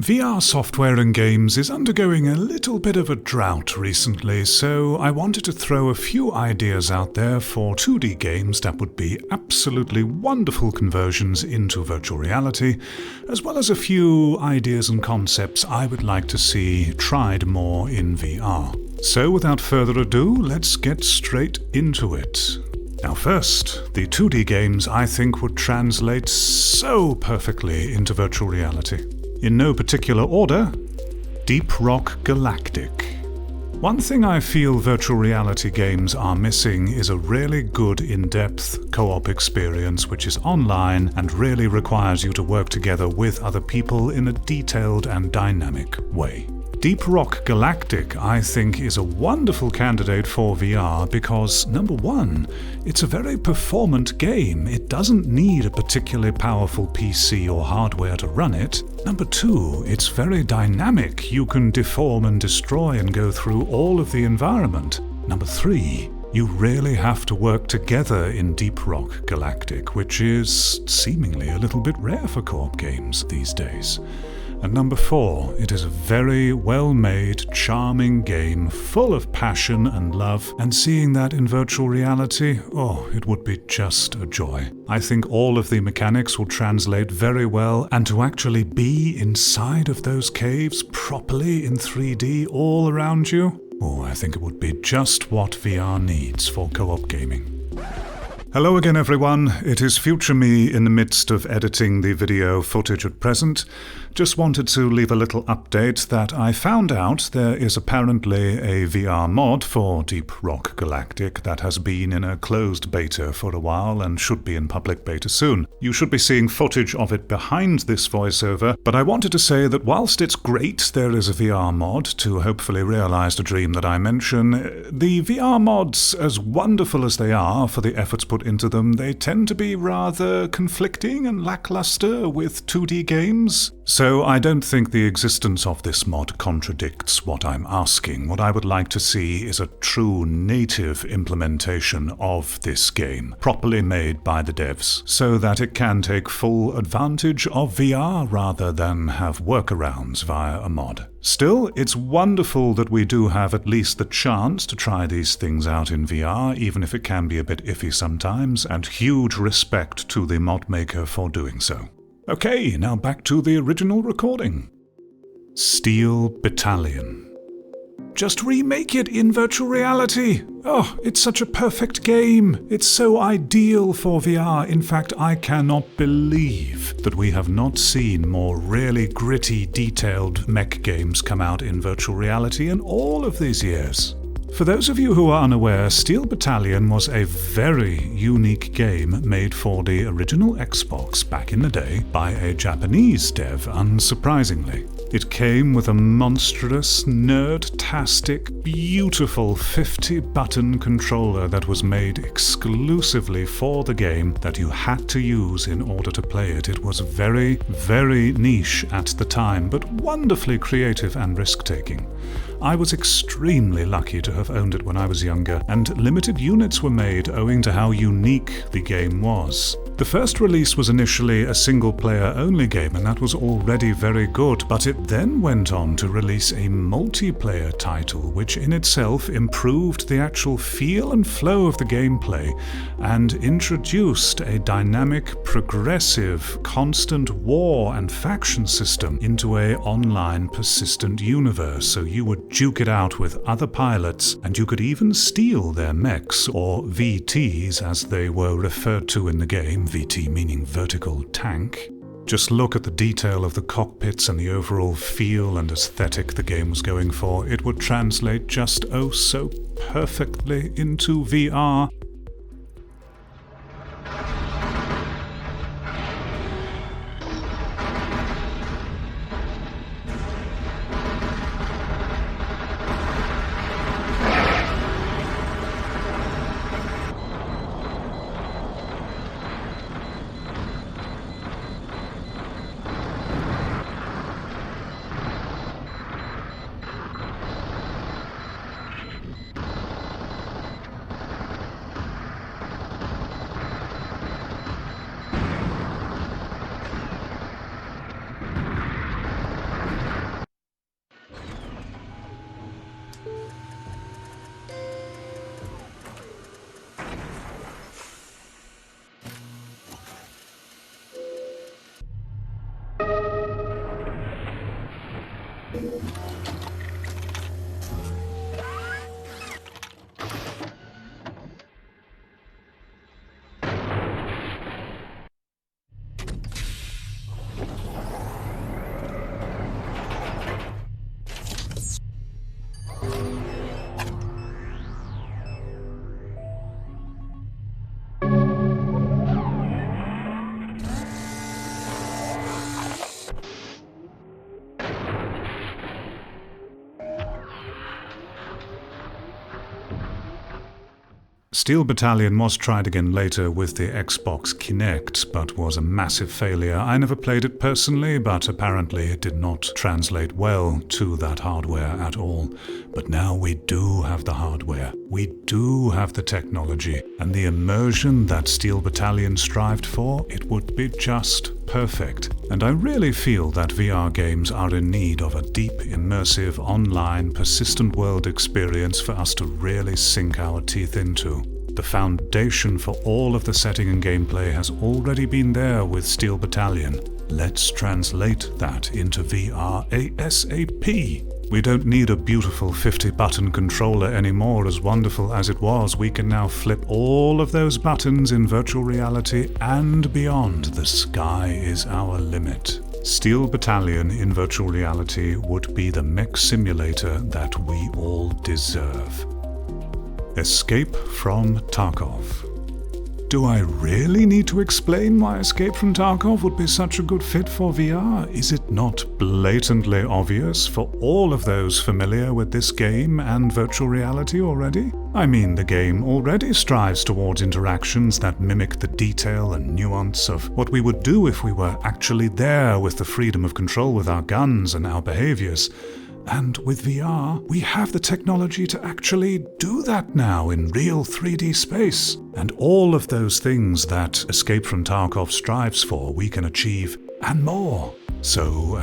VR software and games is undergoing a little bit of a drought recently, so I wanted to throw a few ideas out there for 2D games that would be absolutely wonderful conversions into virtual reality, as well as a few ideas and concepts I would like to see tried more in VR. So without further ado, let's get straight into it. Now first, the 2D games I think would translate so perfectly into virtual reality. In no particular order, Deep Rock Galactic. One thing I feel virtual reality games are missing is a really good in-depth co-op experience which is online and really requires you to work together with other people in a detailed and dynamic way. Deep Rock Galactic, I think, is a wonderful candidate for VR because, number one, it's a very performant game. It doesn't need a particularly powerful PC or hardware to run it. Number two, it's very dynamic. You can deform and destroy and go through all of the environment. Number three, you really have to work together in Deep Rock Galactic, which is seemingly a little bit rare for co-op games these days. And number four, it is a very well-made, charming game, full of passion and love, and seeing that in virtual reality, oh, it would be just a joy. I think all of the mechanics will translate very well, and to actually be inside of those caves properly in 3D all around you, oh, I think it would be just what VR needs for co-op gaming. Hello again everyone, it is future me in the midst of editing the video footage at present. Just wanted to leave a little update that I found out there is apparently a VR mod for Deep Rock Galactic that has been in a closed beta for a while and should be in public beta soon. You should be seeing footage of it behind this voiceover, but I wanted to say that whilst it's great there is a VR mod to hopefully realize the dream that I mention, the VR mods, as wonderful as they are for the efforts put into them, they tend to be rather conflicting and lackluster with 2D games. So I don't think the existence of this mod contradicts what I'm asking. What I would like to see is a true native implementation of this game, properly made by the devs, so that it can take full advantage of VR rather than have workarounds via a mod. Still, it's wonderful that we do have at least the chance to try these things out in VR, even if it can be a bit iffy sometimes, and huge respect to the mod maker for doing so. Okay, now back to the original recording. Steel Battalion. Just remake it in virtual reality! Oh, it's such a perfect game! It's so ideal for VR. In fact, I cannot believe that we have not seen more really gritty, detailed mech games come out in virtual reality in all of these years. For those of you who are unaware, Steel Battalion was a very unique game made for the original Xbox back in the day by a Japanese dev, unsurprisingly. It came with a monstrous, nerd-tastic, beautiful 50-button controller that was made exclusively for the game that you had to use in order to play it. It was very, very niche at the time, but wonderfully creative and risk-taking. I was extremely lucky to have owned it when I was younger, and limited units were made owing to how unique the game was. The first release was initially a single-player only game, and that was already very good, but it then went on to release a multiplayer title, which in itself improved the actual feel and flow of the gameplay, and introduced a dynamic, progressive, constant war and faction system into an online persistent universe, so you would duke it out with other pilots, and you could even steal their mechs, or VTs as they were referred to in the game, VT meaning vertical tank. Just look at the detail of the cockpits and the overall feel and aesthetic the game was going for. It would translate just oh so perfectly into VR. Steel Battalion was tried again later with the Xbox Kinect, but was a massive failure. I never played it personally, but apparently it did not translate well to that hardware at all. But now we do have the hardware, we do have the technology, and the immersion that Steel Battalion strived for, it would be just perfect. And I really feel that VR games are in need of a deep, immersive, online, persistent world experience for us to really sink our teeth into. The foundation for all of the setting and gameplay has already been there with Steel Battalion. Let's translate that into VR ASAP. We don't need a beautiful 50-button controller anymore. As wonderful as it was, we can now flip all of those buttons in virtual reality and beyond. The sky is our limit. Steel Battalion in virtual reality would be the mech simulator that we all deserve. Escape from Tarkov. Do I really need to explain why Escape from Tarkov would be such a good fit for VR? Is it not blatantly obvious for all of those familiar with this game and virtual reality already? I mean, the game already strives towards interactions that mimic the detail and nuance of what we would do if we were actually there with the freedom of control with our guns and our behaviors. And with VR, we have the technology to actually do that now in real 3D space. And all of those things that Escape from Tarkov strives for, we can achieve, and more. So,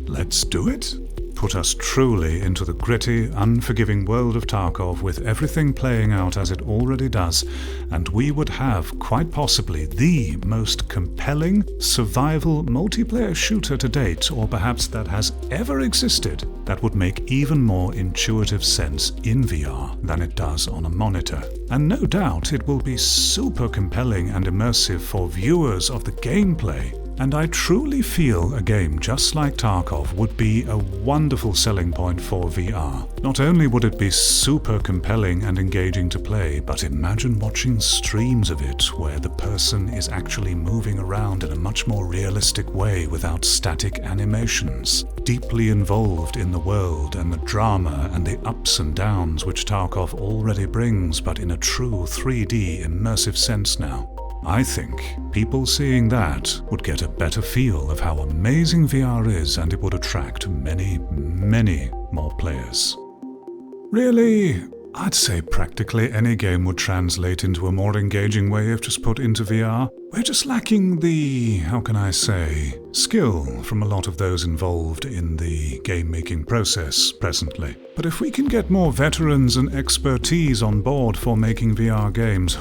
let's do it? Put us truly into the gritty, unforgiving world of Tarkov with everything playing out as it already does, and we would have, quite possibly, the most compelling survival multiplayer shooter to date, or perhaps that has ever existed, that would make even more intuitive sense in VR than it does on a monitor. And no doubt it will be super compelling and immersive for viewers of the gameplay. And I truly feel a game just like Tarkov would be a wonderful selling point for VR. Not only would it be super compelling and engaging to play, but imagine watching streams of it where the person is actually moving around in a much more realistic way without static animations, deeply involved in the world and the drama and the ups and downs which Tarkov already brings, but in a true 3D immersive sense now. I think people seeing that would get a better feel of how amazing VR is, and it would attract many, many more players. Really, I'd say practically any game would translate into a more engaging way if just put into VR. We're just lacking the, how can I say, skill from a lot of those involved in the game-making process presently. But if we can get more veterans and expertise on board for making VR games,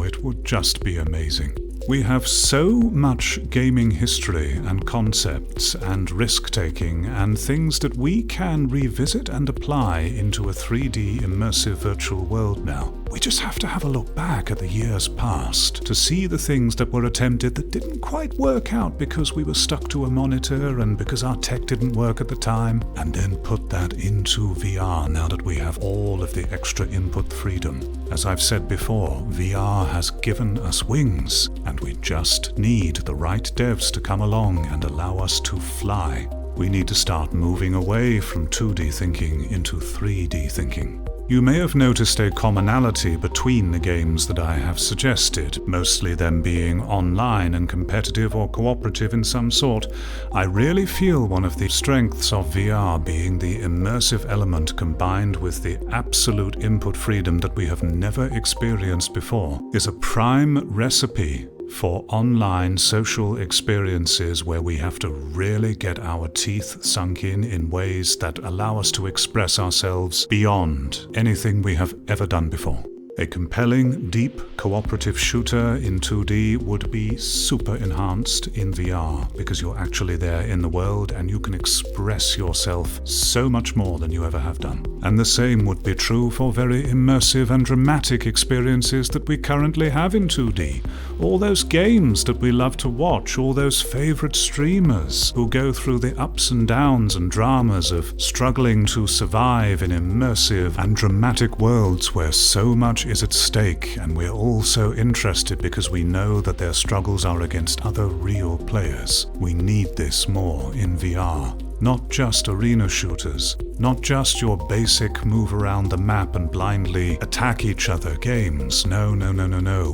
it would just be amazing. We have so much gaming history and concepts and risk-taking and things that we can revisit and apply into a 3D immersive virtual world now. We just have to have a look back at the years past to see the things that were attempted that didn't quite work out because we were stuck to a monitor and because our tech didn't work at the time, and then put that into VR now that we have all of the extra input freedom. As I've said before, VR has given us wings, and we just need the right devs to come along and allow us to fly. We need to start moving away from 2D thinking into 3D thinking. You may have noticed a commonality between the games that I have suggested, mostly them being online and competitive or cooperative in some sort. I really feel one of the strengths of VR being the immersive element combined with the absolute input freedom that we have never experienced before is a prime recipe for online social experiences where we have to really get our teeth sunk in ways that allow us to express ourselves beyond anything we have ever done before. A compelling, deep, cooperative shooter in 2D would be super enhanced in VR, because you're actually there in the world and you can express yourself so much more than you ever have done. And the same would be true for very immersive and dramatic experiences that we currently have in 2D. All those games that we love to watch, all those favorite streamers who go through the ups and downs and dramas of struggling to survive in immersive and dramatic worlds where so much is at stake, and we're all so interested because we know that their struggles are against other real players. We need this more in VR. Not just arena shooters, not just your basic move around the map and blindly attack each other games. No.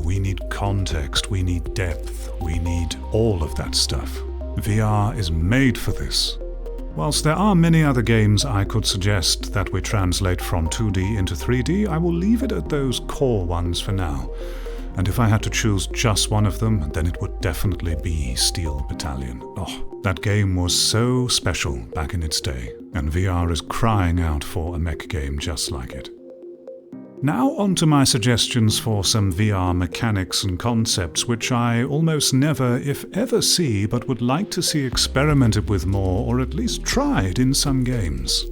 We need context, we need depth, we need all of that stuff. VR is made for this. Whilst there are many other games I could suggest that we translate from 2D into 3D, I will leave it at those core ones for now. And if I had to choose just one of them, then it would definitely be Steel Battalion. Oh, that game was so special back in its day, and VR is crying out for a mech game just like it. Now on to my suggestions for some VR mechanics and concepts which I almost never, if ever, see, but would like to see experimented with more, or at least tried in some games.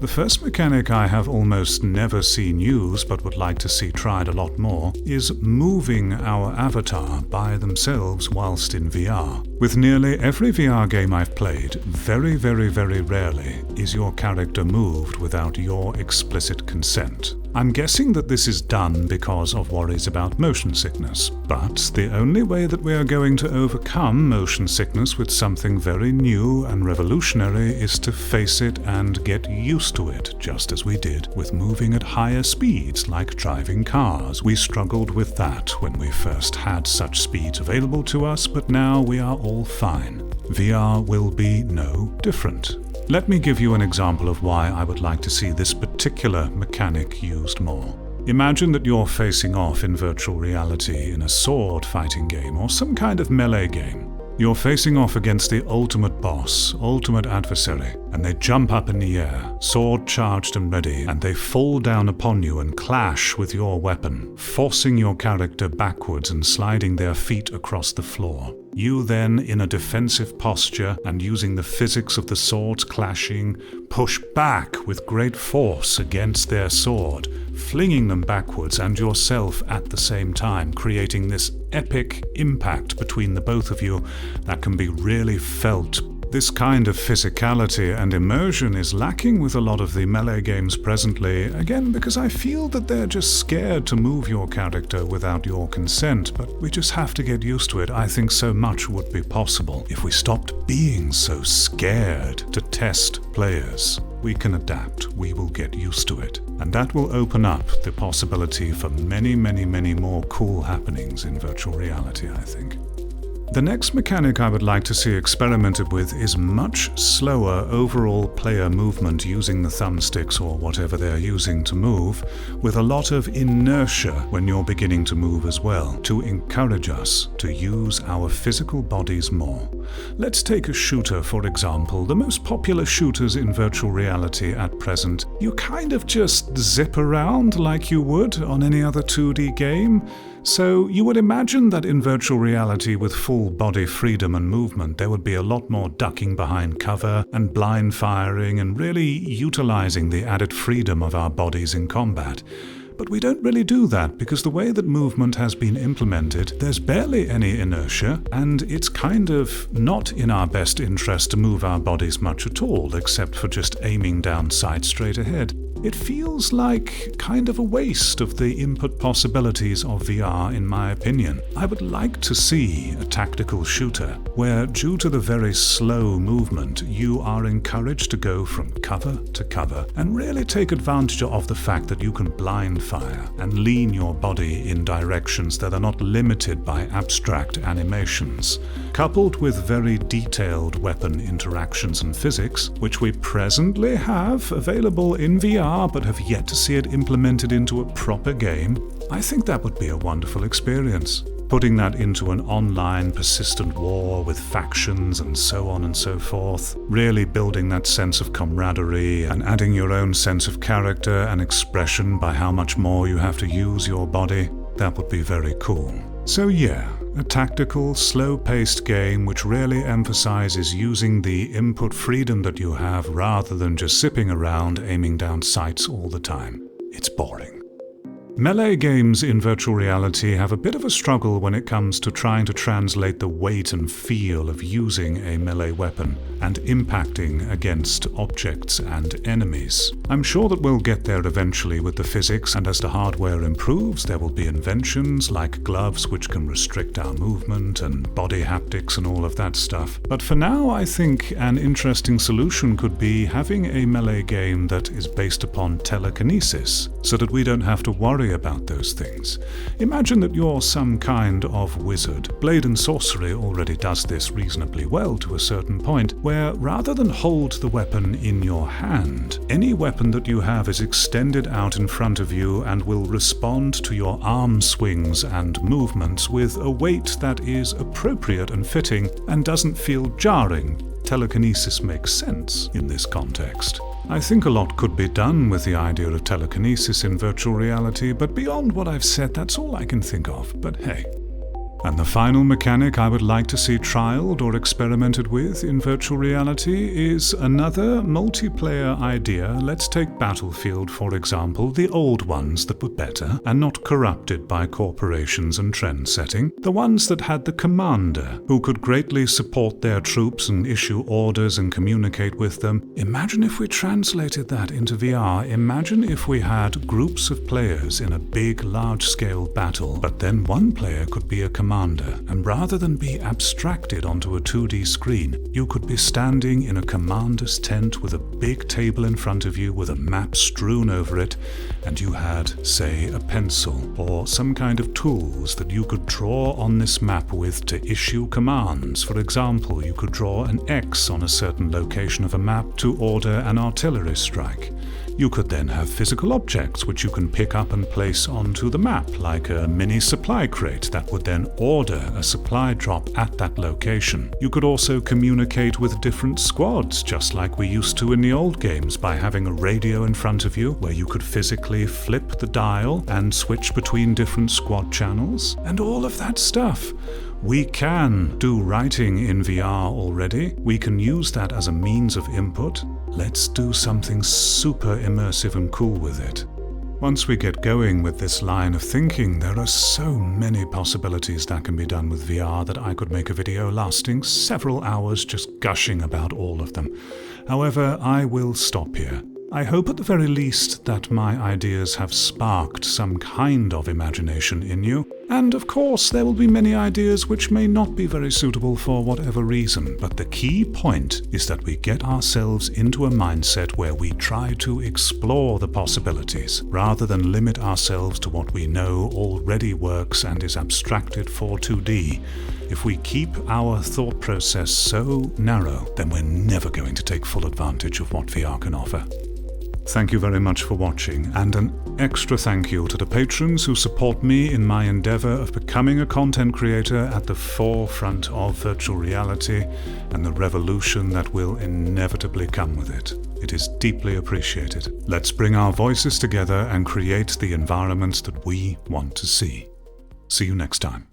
The first mechanic I have almost never seen used, but would like to see tried a lot more, is moving our avatar by themselves whilst in VR. With nearly every VR game I've played, very rarely is your character moved without your explicit consent. I'm guessing that this is done because of worries about motion sickness, but the only way that we are going to overcome motion sickness with something very new and revolutionary is to face it and get used to it, just as we did with moving at higher speeds like driving cars. We struggled with that when we first had such speeds available to us, but now we are all fine. VR will be no different. Let me give you an example of why I would like to see this particular mechanic used more. Imagine that you're facing off in virtual reality in a sword fighting game or some kind of melee game. You're facing off against the ultimate boss, ultimate adversary, and they jump up in the air, sword charged and ready, and they fall down upon you and clash with your weapon, forcing your character backwards and sliding their feet across the floor. You then, in a defensive posture and using the physics of the swords clashing, push back with great force against their sword, flinging them backwards and yourself at the same time, creating this epic impact between the both of you that can be really felt. This kind of physicality and immersion is lacking with a lot of the melee games presently, again because I feel that they're just scared to move your character without your consent, but we just have to get used to it. I think so much would be possible if we stopped being so scared to test players. We can adapt, we will get used to it, and that will open up the possibility for many more cool happenings in virtual reality, I think. The next mechanic I would like to see experimented with is much slower overall player movement using the thumbsticks or whatever they're using to move, with a lot of inertia when you're beginning to move as well, to encourage us to use our physical bodies more. Let's take a shooter, for example. The most popular shooters in virtual reality at present, you kind of just zip around like you would on any other 2D game. So you would imagine that in virtual reality with full body freedom and movement, there would be a lot more ducking behind cover and blind firing and really utilizing the added freedom of our bodies in combat. But we don't really do that because the way that movement has been implemented, there's barely any inertia, and it's kind of not in our best interest to move our bodies much at all, except for just aiming down sight straight ahead. It feels like kind of a waste of the input possibilities of VR, in my opinion. I would like to see a tactical shooter where, due to the very slow movement, you are encouraged to go from cover to cover and really take advantage of the fact that you can blind fire and lean your body in directions that are not limited by abstract animations. Coupled with very detailed weapon interactions and physics, which we presently have available in VR but have yet to see it implemented into a proper game, I think that would be a wonderful experience. Putting that into an online persistent war with factions and so on and so forth, really building that sense of camaraderie and adding your own sense of character and expression by how much more you have to use your body, that would be very cool. So yeah, a tactical, slow-paced game which really emphasizes using the input freedom that you have rather than just zipping around aiming down sights all the time. It's boring. Melee games in virtual reality have a bit of a struggle when it comes to trying to translate the weight and feel of using a melee weapon and impacting against objects and enemies. I'm sure that we'll get there eventually with the physics, and as the hardware improves, there will be inventions like gloves which can restrict our movement and body haptics and all of that stuff. But for now, I think an interesting solution could be having a melee game that is based upon telekinesis, so that we don't have to worry about those things. Imagine that you're some kind of wizard. Blade and Sorcery already does this reasonably well to a certain point, where rather than hold the weapon in your hand, any weapon that you have is extended out in front of you and will respond to your arm swings and movements with a weight that is appropriate and fitting and doesn't feel jarring. Telekinesis makes sense in this context. I think a lot could be done with the idea of telekinesis in virtual reality, but beyond what I've said, that's all I can think of. But hey. And the final mechanic I would like to see trialed or experimented with in virtual reality is another multiplayer idea. Let's take Battlefield, for example, the old ones that were better and not corrupted by corporations and trend setting. The ones that had the commander, who could greatly support their troops and issue orders and communicate with them. Imagine if we translated that into VR. Imagine if we had groups of players in a big, large-scale battle, but then one player could be a commander, and rather than be abstracted onto a 2D screen, you could be standing in a commander's tent with a big table in front of you with a map strewn over it, and you had, say, a pencil or some kind of tools that you could draw on this map with to issue commands. For example, you could draw an X on a certain location of a map to order an artillery strike. You could then have physical objects which you can pick up and place onto the map, like a mini supply crate that would then order a supply drop at that location. You could also communicate with different squads, just like we used to in the old games, by having a radio in front of you where you could physically flip the dial and switch between different squad channels, and all of that stuff. We can do writing in VR already. We can use that as a means of input. Let's do something super immersive and cool with it. Once we get going with this line of thinking, there are so many possibilities that can be done with VR that I could make a video lasting several hours just gushing about all of them. However, I will stop here. I hope at the very least that my ideas have sparked some kind of imagination in you. And of course, there will be many ideas which may not be very suitable for whatever reason, but the key point is that we get ourselves into a mindset where we try to explore the possibilities, rather than limit ourselves to what we know already works and is abstracted for 2D. If we keep our thought process so narrow, then we're never going to take full advantage of what VR can offer. Thank you very much for watching, and an extra thank you to the patrons who support me in my endeavor of becoming a content creator at the forefront of virtual reality and the revolution that will inevitably come with it. It is deeply appreciated. Let's bring our voices together and create the environments that we want to see. See you next time.